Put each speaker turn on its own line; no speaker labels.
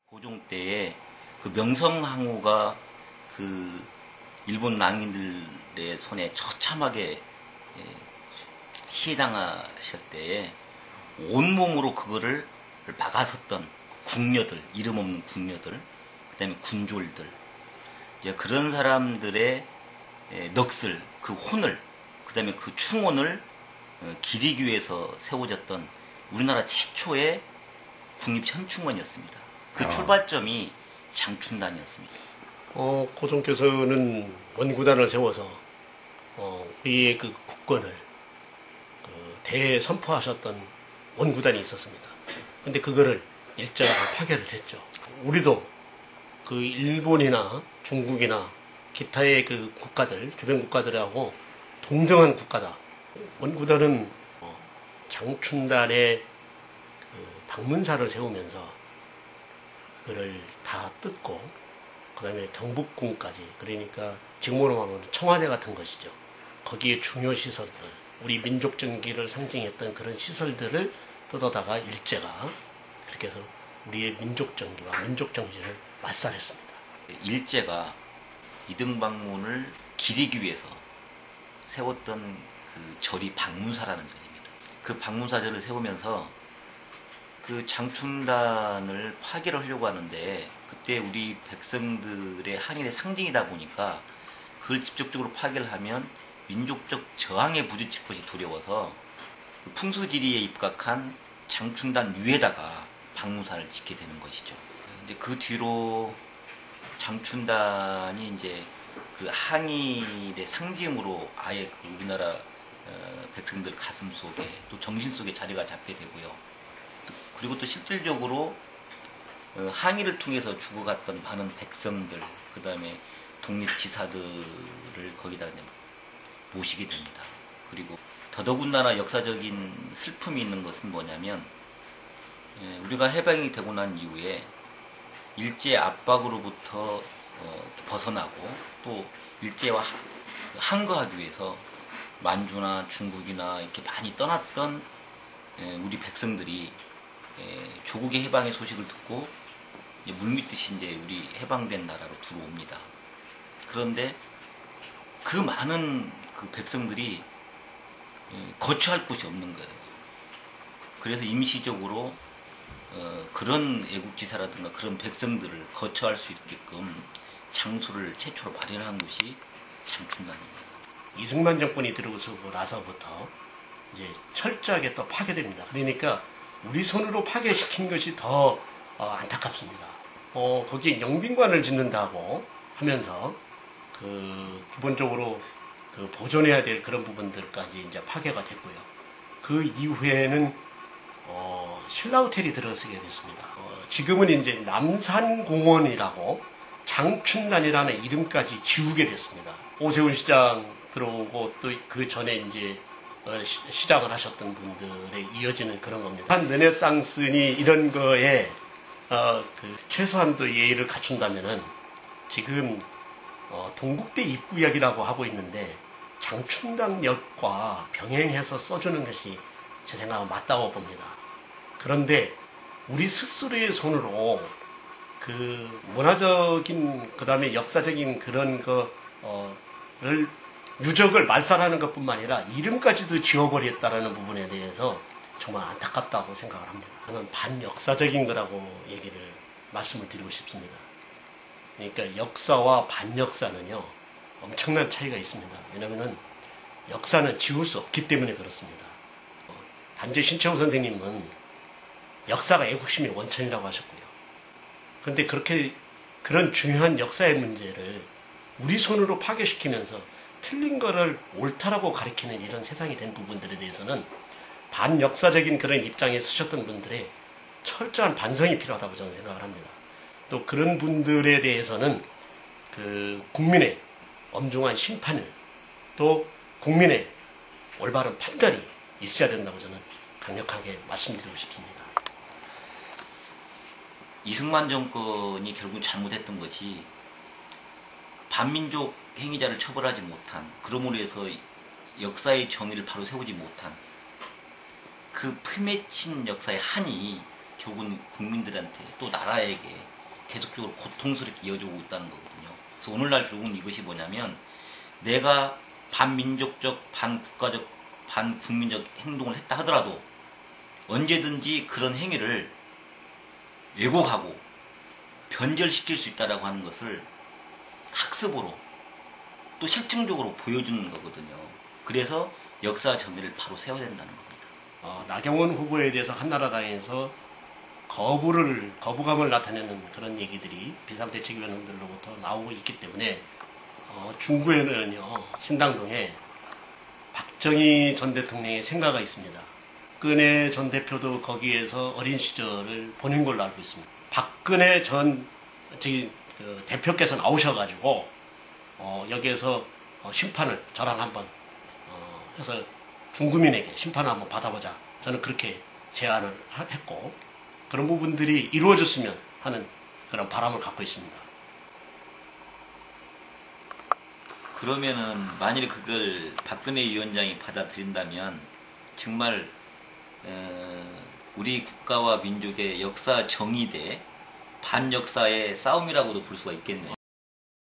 고종 때에 그 명성황후가 그 일본 낭인들의 손에 처참하게 시해당하실 때에 온몸으로 그거를 막아섰던 궁녀들, 이름 없는 궁녀들, 그 다음에 군졸들, 이제 그런 사람들의 넋을, 그 혼을, 그 다음에 그 충혼을 기리기 위해서 세워졌던 우리나라 최초의 국립현충원이었습니다. 그 출발점이 장춘단이었습니다.
고종께서는 원구단을 세워서 우리의 그 국권을 대선포하셨던 원구단이 있었습니다. 근데 그거를 일제가 파괴를 했죠. 우리도 그 일본이나 중국이나 기타의 그 국가들, 주변 국가들하고 동등한 국가다. 원구단은 장춘단의 그 방문사를 세우면서 그거를 다 뜯고, 그 다음에 경복궁까지, 그러니까 지금으로 말하면 청와대 같은 것이죠. 거기에 중요 시설들, 우리 민족 정기를 상징했던 그런 시설들을 뜯어다가 일제가 그렇게 해서 우리의 민족 정기와 민족 정신을 말살했습니다.
일제가 이등방문을 기리기 위해서 세웠던 그 절이 방문사라는 절입니다. 그 방문사절을 세우면서 그 장춘단을 파괴를 하려고 하는데, 그때 우리 백성들의 한일의 상징이다 보니까 그걸 직접적으로 파괴를 하면 민족적 저항에 부딪힐 것이 두려워서 풍수지리에 입각한 장춘단 위에다가 방문사를 짓게 되는 것이죠. 이제 그 뒤로 장춘단이 이제 그 항일의 상징으로 아예 그 우리나라 백성들 가슴 속에, 또 정신 속에 자리가 잡게 되고요. 그리고 또 실질적으로 항일을 통해서 죽어갔던 많은 백성들, 그 다음에 독립지사들을 거기다 모시게 됩니다. 그리고 더더군다나 역사적인 슬픔이 있는 것은 뭐냐면, 우리가 해방이 되고 난 이후에 일제 압박으로부터 벗어나고 또 일제와 항거하기 위해서 만주나 중국이나 이렇게 많이 떠났던 우리 백성들이 조국의 해방의 소식을 듣고 물밀듯이 이제 우리 해방된 나라로 들어옵니다. 그런데 그 많은 그 백성들이 거처할 곳이 없는 거예요. 그래서 임시적으로 그런 애국지사라든가 그런 백성들을 거처할 수 있게끔 장소를 최초로 마련한 곳이 장춘단입니다.
이승만 정권이 들어서고 나서부터 이제 철저하게 또 파괴됩니다. 그러니까 우리 손으로 파괴시킨 것이 더 안타깝습니다. 거기에 영빈관을 짓는다고 하면서 그 기본적으로 그 보존해야 될 그런 부분들까지 이제 파괴가 됐고요. 그 이후에는 신라호텔이 들어서게 됐습니다. 지금은 이제 남산공원이라고 장춘단이라는 이름까지 지우게 됐습니다. 오세훈 시장 들어오고 또 그 전에 이제 시작을 하셨던 분들에 이어지는 그런 겁니다. 한 르네상스니 이런 거에 그 최소한도 예의를 갖춘다면은 지금 동국대 입구역이라고 하고 있는데 장춘단역과 병행해서 써주는 것이 제 생각은 맞다고 봅니다. 그런데 우리 스스로의 손으로 그 문화적인 그다음에 역사적인 그런 거를 유적을 말살하는 것뿐만 아니라 이름까지도 지워버렸다라는 부분에 대해서 정말 안타깝다고 생각을 합니다. 저는 반역사적인 거라고 얘기를 말씀을 드리고 싶습니다. 그러니까 역사와 반역사는요 엄청난 차이가 있습니다. 왜냐하면 역사는 지울 수 없기 때문에 그렇습니다. 단재 신채호 선생님은 역사가 애국심의 원천이라고 하셨고요. 그런데 그런 중요한 역사의 문제를 우리 손으로 파괴시키면서 틀린 거를 옳다라고 가리키는 이런 세상이 된 부분들에 대해서는 반역사적인 그런 입장에 서셨던 분들의 철저한 반성이 필요하다고 저는 생각을 합니다. 또 그런 분들에 대해서는 그 국민의 엄중한 심판을 또 국민의 올바른 판단이 있어야 된다고 저는 강력하게 말씀드리고 싶습니다.
이승만 정권이 결국 잘못했던 것이 반민족 행위자를 처벌하지 못한, 그러므로 해서 역사의 정의를 바로 세우지 못한 그 품맺힌 역사의 한이 결국은 국민들한테 또 나라에게 계속적으로 고통스럽게 이어지고 있다는 거거든요. 그래서 오늘날 결국은 이것이 뭐냐면 내가 반민족적, 반국가적, 반국민적 행동을 했다 하더라도 언제든지 그런 행위를 왜곡하고 변절시킬 수 있다라고 하는 것을 학습으로 또 실증적으로 보여주는 거거든요. 그래서 역사 정의를 바로 세워야 된다는 겁니다.
나경원 후보에 대해서 한나라당에서 거부감을 나타내는 그런 얘기들이 비상대책위원들로부터 나오고 있기 때문에 중구에는요 신당동에 박정희 전 대통령의 생가가 있습니다. 박근혜 전 대표도 거기에서 어린 시절을 보낸 걸로 알고 있습니다. 박근혜 전 대표께서 나오셔가지고 여기에서 심판을 저랑 한번 해서 중구민에게 심판을 한번 받아보자. 저는 그렇게 제안을 했고 그런 부분들이 이루어졌으면 하는 그런 바람을 갖고 있습니다.
그러면은 만일 그걸 박근혜 위원장이 받아들인다면 정말 우리 국가와 민족의 역사 정의 대 반역사의 싸움이라고도 볼 수가 있겠네요.